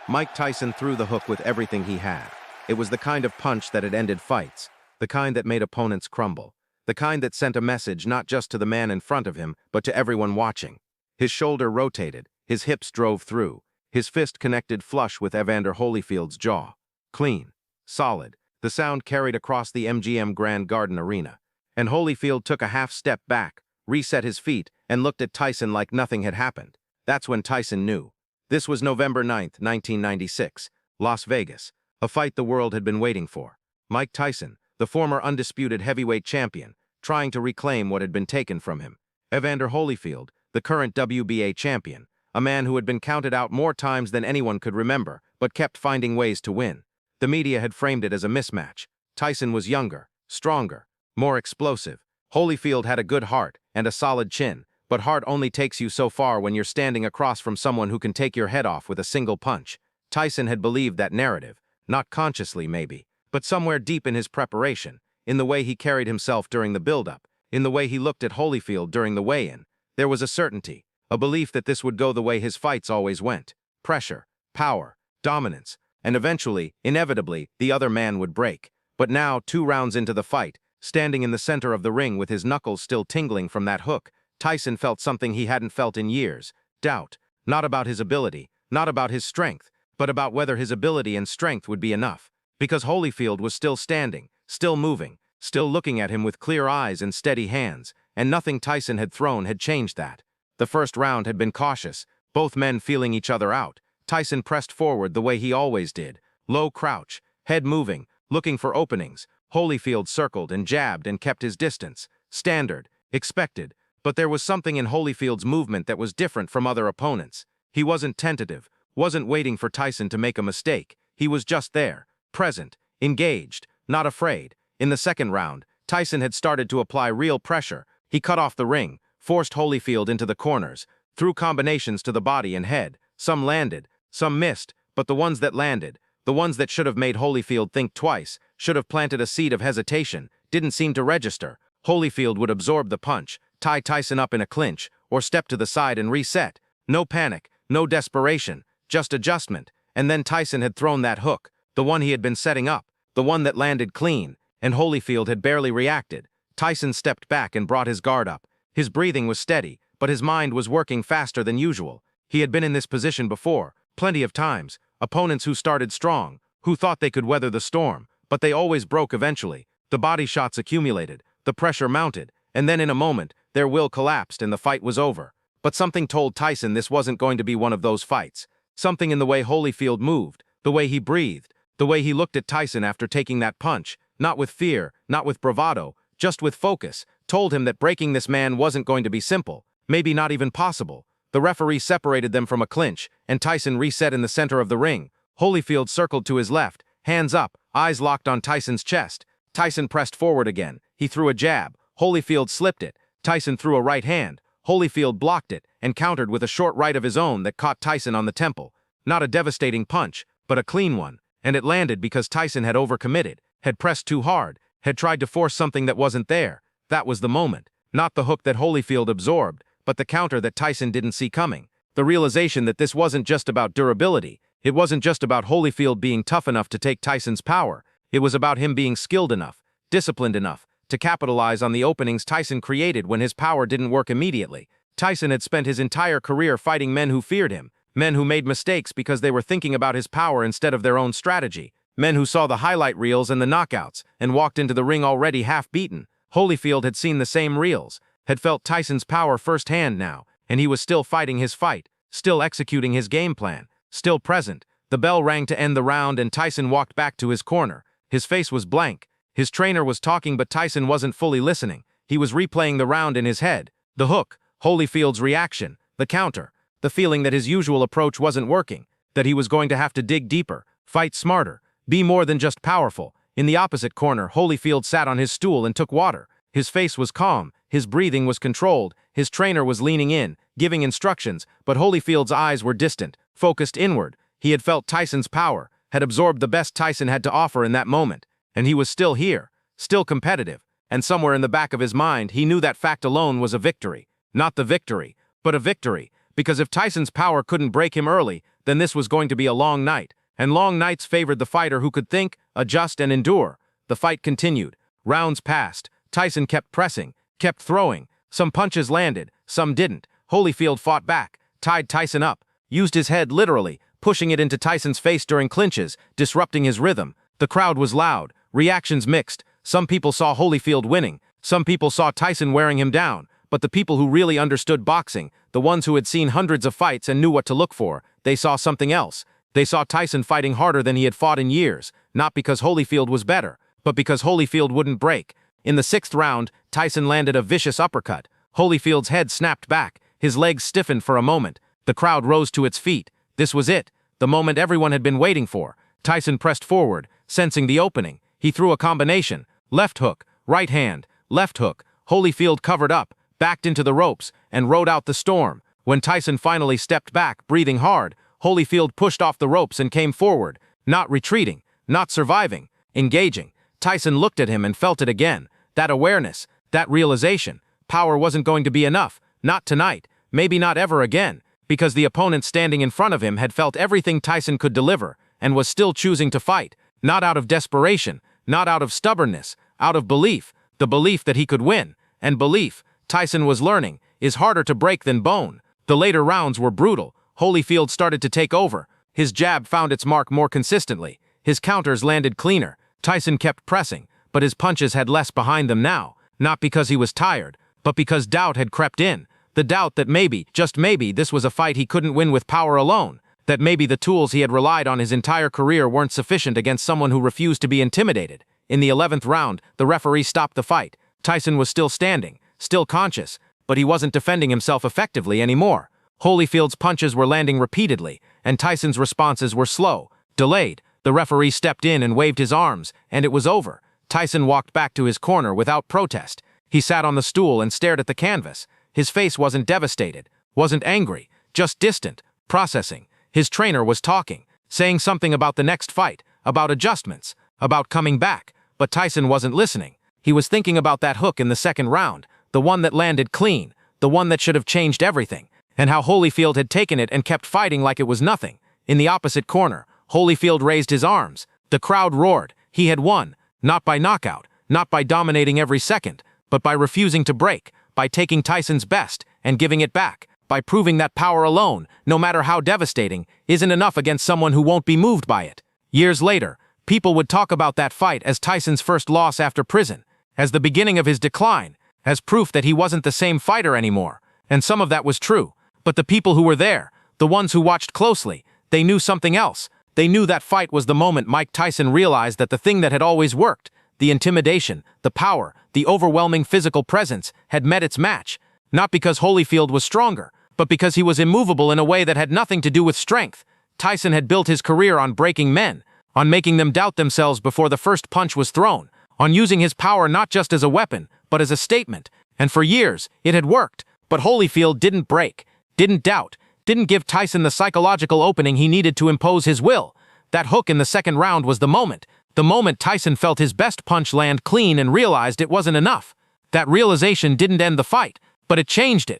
Mike Tyson threw the hook with everything he had. It was the kind of punch that had ended fights, the kind that made opponents crumble, the kind that sent a message not just to the man in front of him, but to everyone watching. His shoulder rotated, his hips drove through, his fist connected flush with Evander Holyfield's jaw. Clean, solid, the sound carried across the MGM Grand Garden Arena. And Holyfield took a half step back, reset his feet, and looked at Tyson like nothing had happened. That's when Tyson knew. This was November 9th, 1996, Las Vegas, a fight the world had been waiting for. Mike Tyson, the former undisputed heavyweight champion, trying to reclaim what had been taken from him. Evander Holyfield, the current WBA champion, a man who had been counted out more times than anyone could remember, but kept finding ways to win. The media had framed it as a mismatch. Tyson was younger, stronger, more explosive. Holyfield had a good heart and a solid chin, but heart only takes you so far when you're standing across from someone who can take your head off with a single punch. Tyson had believed that narrative, not consciously maybe, but somewhere deep in his preparation, in the way he carried himself during the build-up, in the way he looked at Holyfield during the weigh-in. There was a certainty, a belief that this would go the way his fights always went. Pressure, power, dominance, and eventually, inevitably, the other man would break. But now, 2 rounds into the fight, standing in the center of the ring with his knuckles still tingling from that hook, Tyson felt something he hadn't felt in years. Doubt, not about his ability, not about his strength, but about whether his ability and strength would be enough. Because Holyfield was still standing, still moving, still looking at him with clear eyes and steady hands, and nothing Tyson had thrown had changed that. The first round had been cautious, both men feeling each other out. Tyson pressed forward the way he always did, low crouch, head moving, looking for openings. Holyfield circled and jabbed and kept his distance. Standard, expected, but there was something in Holyfield's movement that was different from other opponents. He wasn't tentative, wasn't waiting for Tyson to make a mistake. He was just there, present, engaged, not afraid. In the second round, Tyson had started to apply real pressure. He cut off the ring, forced Holyfield into the corners, threw combinations to the body and head. Some landed, some missed, but the ones that landed, the ones that should have made Holyfield think twice, should have planted a seed of hesitation, didn't seem to register. Holyfield would absorb the punch, tie Tyson up in a clinch, or step to the side and reset. No panic, no desperation, just adjustment. And then Tyson had thrown that hook, the one he had been setting up, the one that landed clean, and Holyfield had barely reacted. Tyson stepped back and brought his guard up. His breathing was steady, but his mind was working faster than usual. He had been in this position before, plenty of times. Opponents who started strong, who thought they could weather the storm, but they always broke eventually. The body shots accumulated, the pressure mounted, and then in a moment, their will collapsed and the fight was over. But something told Tyson this wasn't going to be one of those fights. Something in the way Holyfield moved, the way he breathed, the way he looked at Tyson after taking that punch, not with fear, not with bravado, just with focus, told him that breaking this man wasn't going to be simple, maybe not even possible. The referee separated them from a clinch, and Tyson reset in the center of the ring. Holyfield circled to his left, hands up, eyes locked on Tyson's chest. Tyson pressed forward again. He threw a jab. Holyfield slipped it. Tyson threw a right hand. Holyfield blocked it and countered with a short right of his own that caught Tyson on the temple. Not a devastating punch, but a clean one. And it landed because Tyson had overcommitted, had pressed too hard, had tried to force something that wasn't there. That was the moment. Not the hook that Holyfield absorbed, but the counter that Tyson didn't see coming. The realization that this wasn't just about durability. It wasn't just about Holyfield being tough enough to take Tyson's power. It was about him being skilled enough, disciplined enough, to capitalize on the openings Tyson created when his power didn't work immediately. Tyson had spent his entire career fighting men who feared him, men who made mistakes because they were thinking about his power instead of their own strategy, men who saw the highlight reels and the knockouts and walked into the ring already half-beaten. Holyfield had seen the same reels, had felt Tyson's power firsthand now, and he was still fighting his fight, still executing his game plan, still present. The bell rang to end the round and Tyson walked back to his corner. His face was blank. His trainer was talking but Tyson wasn't fully listening. He was replaying the round in his head. The hook, Holyfield's reaction, the counter, the feeling that his usual approach wasn't working, that he was going to have to dig deeper, fight smarter, be more than just powerful. In the opposite corner, Holyfield sat on his stool and took water. His face was calm, his breathing was controlled, his trainer was leaning in, giving instructions, but Holyfield's eyes were distant, focused inward. He had felt Tyson's power, had absorbed the best Tyson had to offer in that moment, and he was still here, still competitive, and somewhere in the back of his mind he knew that fact alone was a victory. Not the victory, but a victory, because if Tyson's power couldn't break him early, then this was going to be a long night, and long nights favored the fighter who could think, adjust, and endure. The fight continued. Rounds passed. Tyson kept pressing, kept throwing. Some punches landed, some didn't. Holyfield fought back, tied Tyson up, used his head literally, pushing it into Tyson's face during clinches, disrupting his rhythm. The crowd was loud, reactions mixed. Some people saw Holyfield winning, some people saw Tyson wearing him down, but the people who really understood boxing, the ones who had seen hundreds of fights and knew what to look for, they saw something else. They saw Tyson fighting harder than he had fought in years, not because Holyfield was better, but because Holyfield wouldn't break. In the 6th round, Tyson landed a vicious uppercut. Holyfield's head snapped back, his legs stiffened for a moment. The crowd rose to its feet. This was it, the moment everyone had been waiting for. Tyson pressed forward, sensing the opening. He threw a combination. Left hook, right hand, left hook. Holyfield covered up, backed into the ropes, and rode out the storm. When Tyson finally stepped back, breathing hard, Holyfield pushed off the ropes and came forward, not retreating, not surviving, engaging. Tyson looked at him and felt it again. That awareness, that realization. Power wasn't going to be enough, not tonight, maybe not ever again, because the opponent standing in front of him had felt everything Tyson could deliver, and was still choosing to fight, not out of desperation, not out of stubbornness, out of belief, the belief that he could win. And belief, Tyson was learning, is harder to break than bone. The later rounds were brutal. Holyfield started to take over. His jab found its mark more consistently. His counters landed cleaner. Tyson kept pressing, but his punches had less behind them now, not because he was tired, but because doubt had crept in. The doubt that maybe, just maybe, this was a fight he couldn't win with power alone. That maybe the tools he had relied on his entire career weren't sufficient against someone who refused to be intimidated. In the 11th round, the referee stopped the fight. Tyson was still standing, still conscious, but he wasn't defending himself effectively anymore. Holyfield's punches were landing repeatedly, and Tyson's responses were slow, delayed. The referee stepped in and waved his arms, and it was over. Tyson walked back to his corner without protest. He sat on the stool and stared at the canvas. His face wasn't devastated, wasn't angry, just distant, processing. His trainer was talking, saying something about the next fight, about adjustments, about coming back, but Tyson wasn't listening. He was thinking about that hook in the 2nd round, the one that landed clean, the one that should have changed everything, and how Holyfield had taken it and kept fighting like it was nothing. In the opposite corner, Holyfield raised his arms. The crowd roared. He had won, not by knockout, not by dominating every second, but by refusing to break, by taking Tyson's best and giving it back, by proving that power alone, no matter how devastating, isn't enough against someone who won't be moved by it. Years later, people would talk about that fight as Tyson's first loss after prison, as the beginning of his decline, as proof that he wasn't the same fighter anymore. And some of that was true. But the people who were there, the ones who watched closely, they knew something else. They knew that fight was the moment Mike Tyson realized that the thing that had always worked, the intimidation, the power, the overwhelming physical presence, had met its match. Not because Holyfield was stronger, but because he was immovable in a way that had nothing to do with strength. Tyson had built his career on breaking men, on making them doubt themselves before the first punch was thrown, on using his power not just as a weapon, but as a statement. And for years, it had worked. But Holyfield didn't break, didn't doubt, didn't give Tyson the psychological opening he needed to impose his will. That hook in the 2nd round was the moment Tyson felt his best punch land clean and realized it wasn't enough. That realization didn't end the fight, but it, changed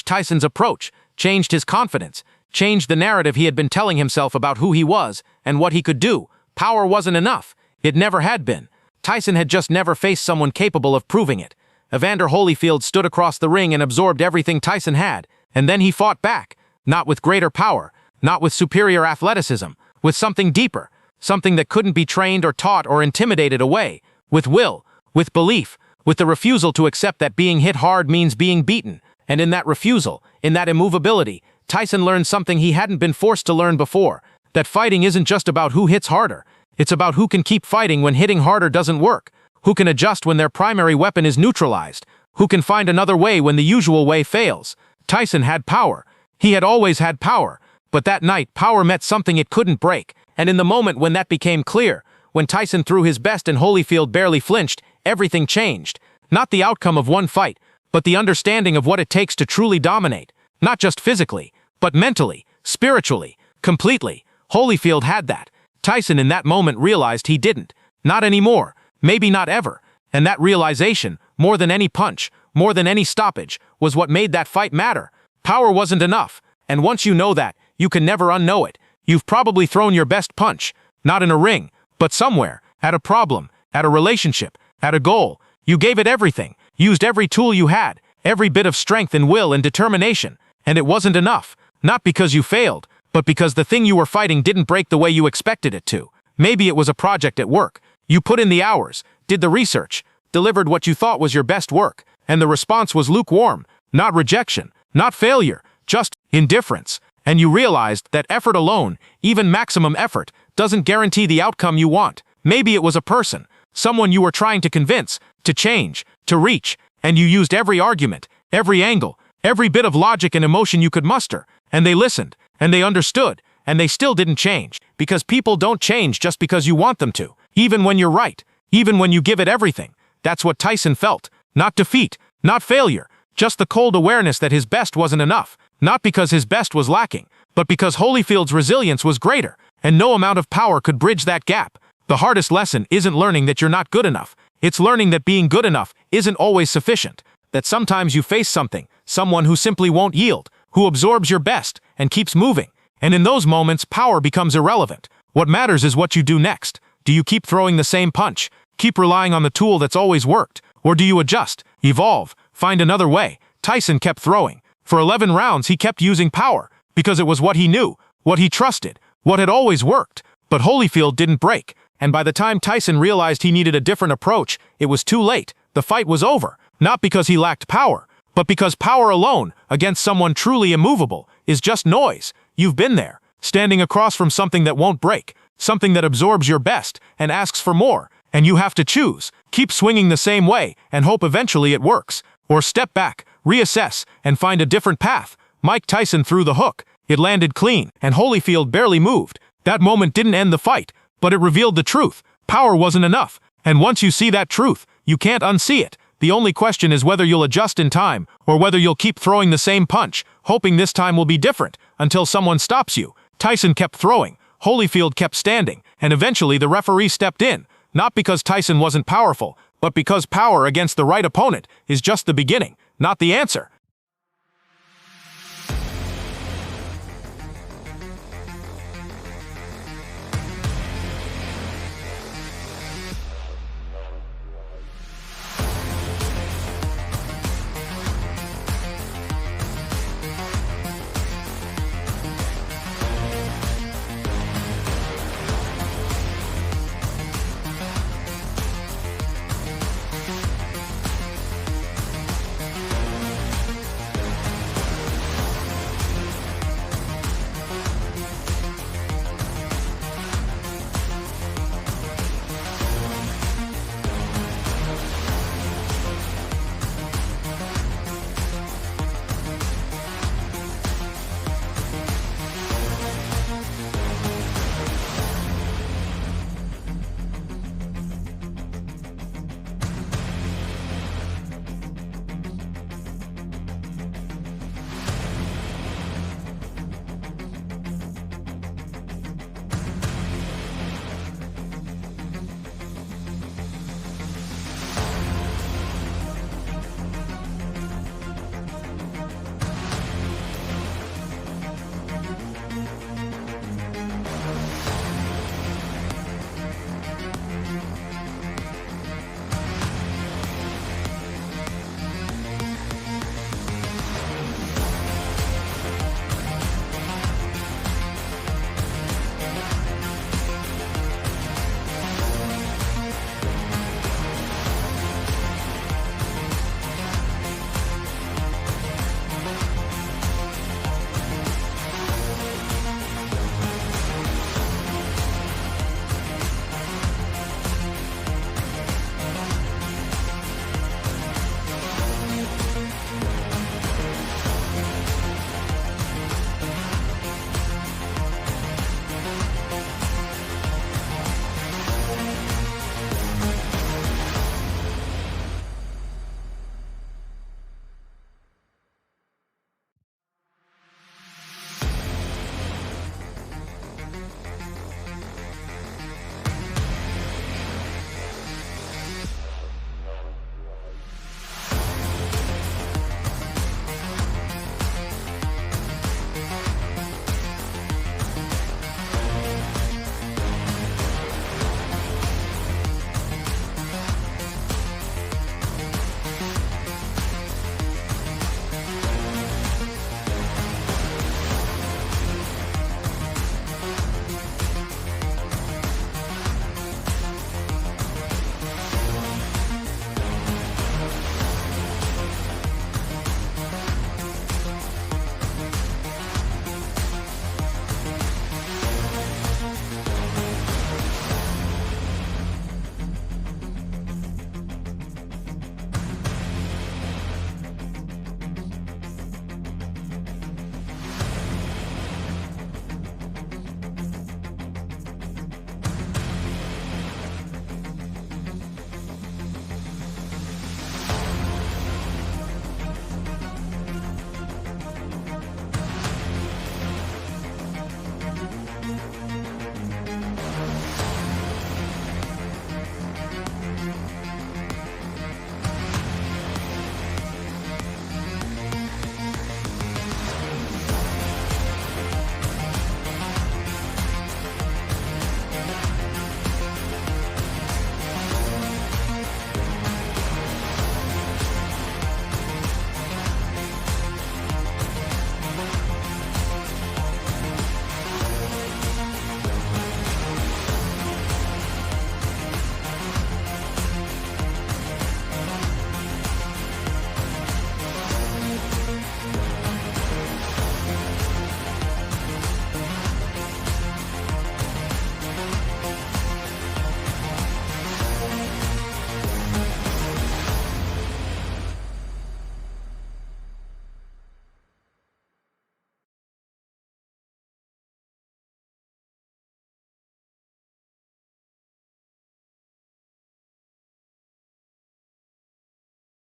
Tyson's approach, changed his confidence, changed the narrative he had been telling himself about who he was and what he could do. Power wasn't enough. It never had been. Tyson had just never faced someone capable of proving it. Evander Holyfield stood across the ring and absorbed everything Tyson had, and then he fought back, not with greater power, not with superior athleticism, with something deeper, something that couldn't be trained or taught or intimidated away, with will, with belief, with the refusal to accept that being hit hard means being beaten. And in that refusal, in that immovability, Tyson learned something he hadn't been forced to learn before, that fighting isn't just about who hits harder. It's about who can keep fighting when hitting harder doesn't work, who can adjust when their primary weapon is neutralized, who can find another way when the usual way fails. Tyson had power. He had always had power. But that night, power met something it couldn't break. And in the moment when that became clear, when Tyson threw his best and Holyfield barely flinched, everything changed. Not the outcome of one fight, but the understanding of what it takes to truly dominate. Not just physically, but mentally, spiritually, completely. Holyfield had that. Tyson in that moment realized he didn't. Not anymore. Maybe not ever. And that realization, more than any punch, more than any stoppage, was what made that fight matter. Power wasn't enough. And once you know that, You can never unknow it. You've probably thrown your best punch, not in a ring, but somewhere, at a problem, at a relationship, at a goal. You gave it everything, used every tool you had, every bit of strength and will and determination, and it wasn't enough. Not because you failed, but because the thing you were fighting didn't break the way you expected it to. Maybe it was a project at work. You put in the hours, did the research, delivered what you thought was your best work, and the response was lukewarm, not rejection, not failure, just indifference. And you realized that effort alone, even maximum effort, doesn't guarantee the outcome you want. Maybe it was a person, someone you were trying to convince, to change, to reach, and you used every argument, every angle, every bit of logic and emotion you could muster, and they listened, and they understood, and they still didn't change, because people don't change just because you want them to, even when you're right, even when you give it everything. That's what Tyson felt. Not defeat, not failure, just the cold awareness that his best wasn't enough, not because his best was lacking, but because Holyfield's resilience was greater, and no amount of power could bridge that gap. The hardest lesson isn't learning that you're not good enough. It's learning that being good enough isn't always sufficient, that sometimes you face something, someone who simply won't yield, who absorbs your best and keeps moving. And in those moments, power becomes irrelevant. What matters is what you do next. Do you keep throwing the same punch? Keep relying on the tool that's always worked? Or do you adjust, evolve, find another way? Tyson kept throwing. For 11 rounds, he kept using power, because it was what he knew, what he trusted, what had always worked. But Holyfield didn't break, and by the time Tyson realized he needed a different approach, it was too late. The fight was over, not because he lacked power, but because power alone, against someone truly immovable, is just noise. You've been there, standing across from something that won't break, something that absorbs your best and asks for more, and you have to choose. Keep swinging the same way and hope eventually it works, or step back, reassess, and find a different path. Mike Tyson threw the hook. It landed clean, and Holyfield barely moved. That moment didn't end the fight, but it revealed the truth. Power wasn't enough, and once you see that truth, you can't unsee it. The only question is whether you'll adjust in time, or whether you'll keep throwing the same punch, hoping this time will be different, until someone stops you. Tyson kept throwing, Holyfield kept standing, and eventually the referee stepped in, not because Tyson wasn't powerful, but because power against the right opponent is just the beginning, not the answer.